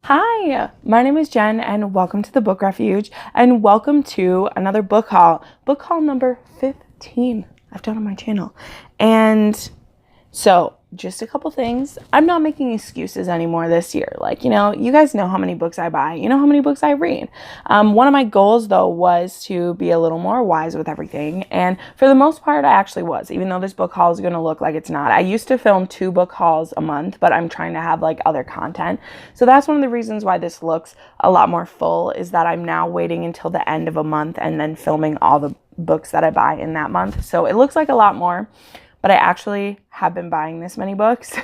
Hi, my name is Jen and welcome to the Book Refuge and welcome to another book haul number 15 I've done on my channel. And so just a couple things. I'm not making excuses anymore this year. You guys know how many books I buy. You know how many books I read. One of my goals, though, was to be a little more wise with everything. And for the most part, I actually was, even though this book haul is going to look like it's not. I used to film 2 book hauls a month, but I'm trying to have other content. So that's one of the reasons why this looks a lot more full, is that I'm now waiting until the end of a month and then filming all the books that I buy in that month. So it looks like a lot more. But I actually have been buying this many books.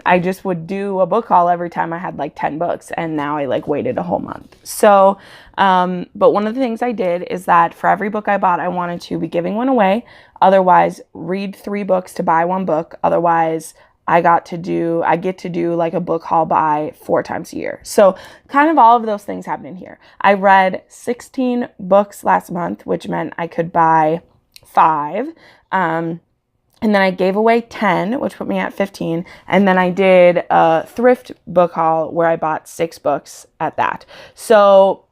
I just would do a book haul every time I had 10 books, and now I waited a whole month. So, but one of the things I did is that for every book I bought, I wanted to be giving one away. Otherwise, read 3 books to buy 1 book. Otherwise, I get to do a book haul buy 4 times a year. So kind of all of those things happen in here. I read 16 books last month, which meant I could buy 5. And then I gave away 10, which put me at 15. And then I did a thrift book haul where I bought 6 books at that. So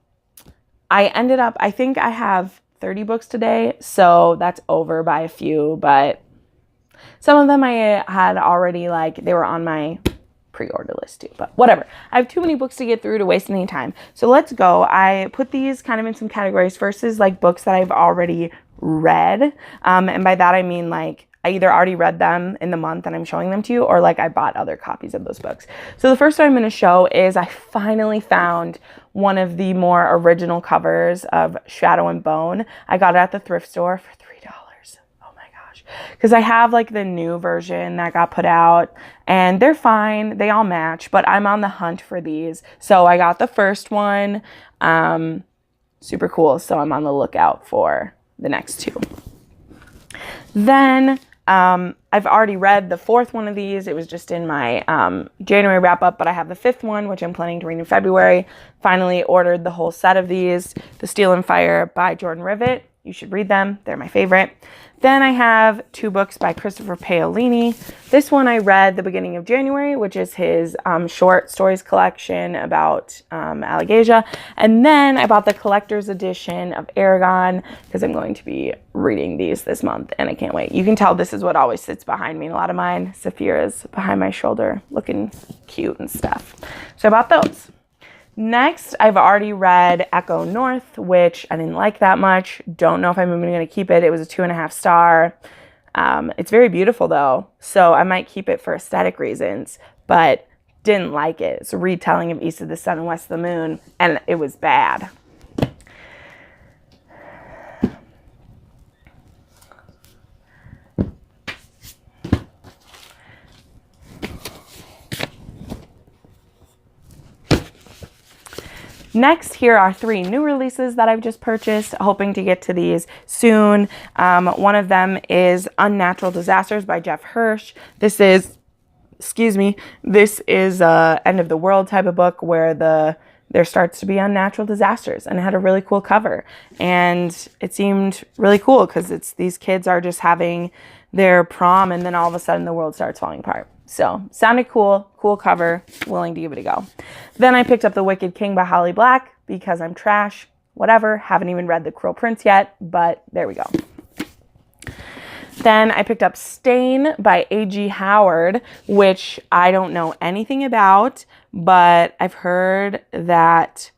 I ended up, I think I have 30 books today. So that's over by a few, but some of them I had already, they were on my pre-order list too, but whatever. I have too many books to get through to waste any time. So let's go. I put these kind of in some categories. First is books that I've already read. And by that I mean I either already read them in the month and I'm showing them to you, or I bought other copies of those books. So the first one I'm going to show is I finally found one of the more original covers of Shadow and Bone. I got it at the thrift store for $3. Oh my gosh. Because I have the new version that got put out and they're fine. They all match, but I'm on the hunt for these. So I got the first one. Super cool. So I'm on the lookout for the next 2. Then I've already read the 4th one of these. It was just in my January wrap up, but I have the 5th one, which I'm planning to read in February. Finally ordered the whole set of these. The Steel and Fire by Jordan Rivet. You should read them. They're my favorite. Then I have 2 books by Christopher Paolini. This one I read the beginning of January, which is his short stories collection about Allegasia. And then I bought the collector's edition of Aragon because I'm going to be reading these this month and I can't wait. You can tell this is what always sits behind me in a lot of mine. Saphira's behind my shoulder looking cute and stuff. So I bought those. Next, I've already read Echo North, which I didn't like that much. Don't know if I'm even going to keep it. It was a 2.5 star. It's very beautiful though, so I might keep it for aesthetic reasons, but didn't like it. It's a retelling of East of the Sun and West of the Moon, and it was bad. Next, here are 3 new releases that I've just purchased, hoping to get to these soon. One of them is Unnatural Disasters by Jeff Hirsch. This is end of the world type of book where there starts to be unnatural disasters, and it had a really cool cover. And it seemed really cool because these kids are just having their prom and then all of a sudden the world starts falling apart. So sounded cool cover, willing to give it a go. Then I picked up The Wicked King by Holly Black because I'm trash, whatever. Haven't even read The Cruel Prince yet, but there we go. Then I picked up Stain by A.G. Howard, which I don't know anything about, but I've heard that,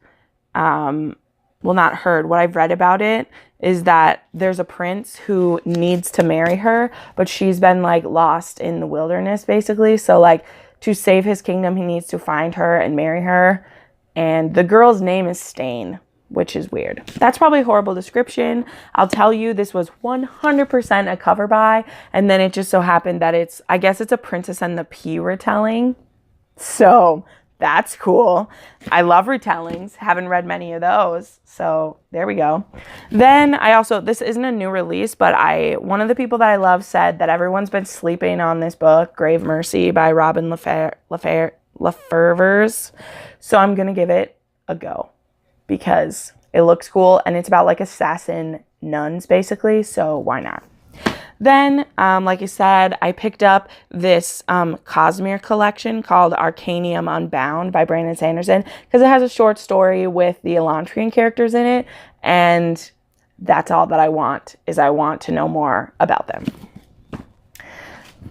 what I've read about it is that there's a prince who needs to marry her, but she's been lost in the wilderness basically. So to save his kingdom, he needs to find her and marry her. And the girl's name is Stain, which is weird. That's probably a horrible description. I'll tell you, this was 100% a cover buy. And then it just so happened that I guess it's a Princess and the Pea retelling. So that's cool. I love retellings. Haven't read many of those. So there we go. Then this isn't a new release, but one of the people that I love said that everyone's been sleeping on this book, Grave Mercy by Robin LaFervers. So I'm going to give it a go because it looks cool and it's about assassin nuns basically. So why not? Then, like I said, I picked up this Cosmere collection called Arcanium Unbound by Brandon Sanderson because it has a short story with the Elantrian characters in it, and that's all that I want, is I want to know more about them.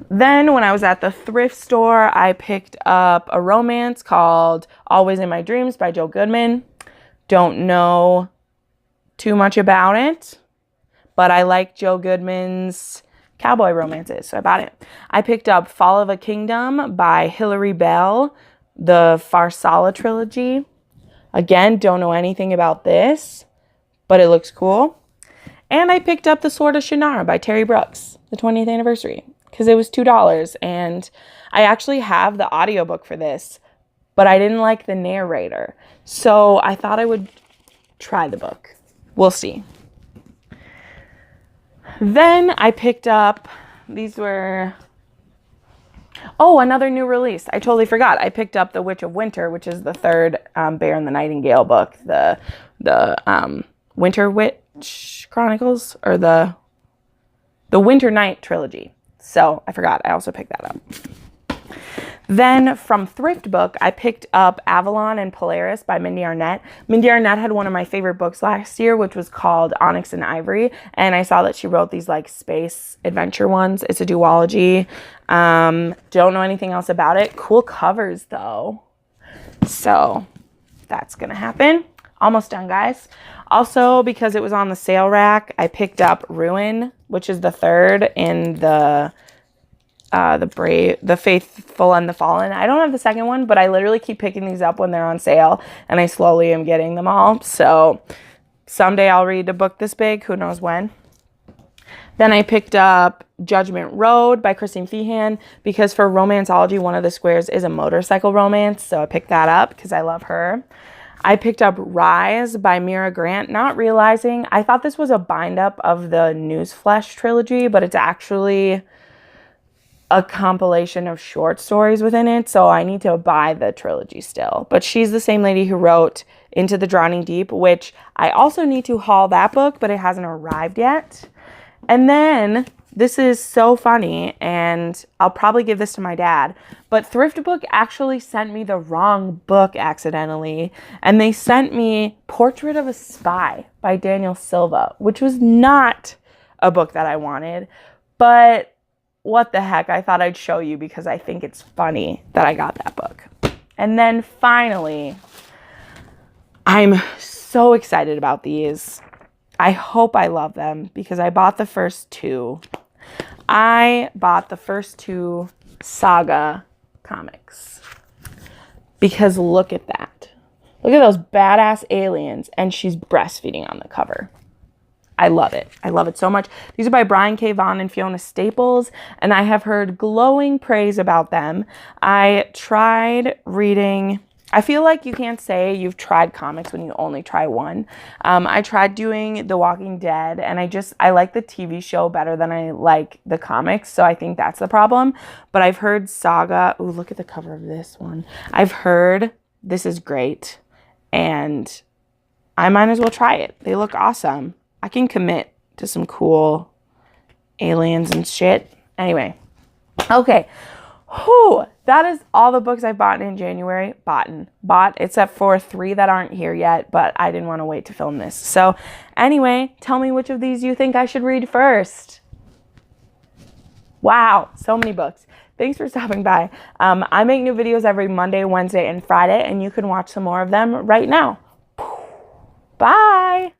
Then when I was at the thrift store, I picked up a romance called Always in My Dreams by Joe Goodman. Don't know too much about it, but I like Joe Goodman's cowboy romances, so I bought it. I picked up Fall of a Kingdom by Hilary Bell, the Farsala trilogy. Again, don't know anything about this, but it looks cool. And I picked up The Sword of Shannara by Terry Brooks, the 20th anniversary, because it was $2. And I actually have the audiobook for this, but I didn't like the narrator. So I thought I would try the book. We'll see. Then I picked up, these were, another new release. I totally forgot. I picked up The Witch of Winter, which is the third Bear and the Nightingale book. The Winter Witch Chronicles, or the Winter Night trilogy. So I forgot. I also picked that up. Then from Thrift Book, I picked up Avalon and Polaris by Mindy Arnett. Mindy Arnett had one of my favorite books last year, which was called Onyx and Ivory. And I saw that she wrote these like space adventure ones. It's a duology. Don't know anything else about it. Cool covers though. So that's going to happen. Almost done, guys. Also, because it was on the sale rack, I picked up Ruin, which is the third in the Faithful and the Fallen. I don't have the second one, but I literally keep picking these up when they're on sale, and I slowly am getting them all. So someday I'll read a book this big, who knows when. Then I picked up Judgment Road by Christine Feehan, because for Romanceology, one of the squares is a motorcycle romance, so I picked that up because I love her. I picked up Rise by Mira Grant, not realizing, I thought this was a bind-up of the Newsflesh trilogy, but it's actually a compilation of short stories within it, so I need to buy the trilogy still. But she's the same lady who wrote Into the Drowning Deep, which I also need to haul that book, but it hasn't arrived yet. And then, this is so funny, and I'll probably give this to my dad, but Thrift Book actually sent me the wrong book accidentally, and they sent me Portrait of a Spy by Daniel Silva, which was not a book that I wanted, but what the heck, I thought I'd show you because I think it's funny that I got that book. And then finally, I'm so excited about these. I hope I love them because I bought the first two. I bought the first two Saga comics because look at that. Look at those badass aliens, and she's breastfeeding on the cover. I love it. I love it so much. These are by Brian K. Vaughan and Fiona Staples, and I have heard glowing praise about them. I tried reading, I feel like you can't say you've tried comics when you only try one. I tried doing The Walking Dead, and I like the TV show better than I like the comics, so I think that's the problem. But I've heard Saga, ooh, look at the cover of this one. I've heard this is great, and I might as well try it. They look awesome. I can commit to some cool aliens and shit. Anyway, okay. Whew, that is all the books I bought in January. Bought, except for 3 that aren't here yet, but I didn't want to wait to film this. So anyway, tell me which of these you think I should read first. Wow, so many books. Thanks for stopping by. I make new videos every Monday, Wednesday, and Friday, and you can watch some more of them right now. Bye.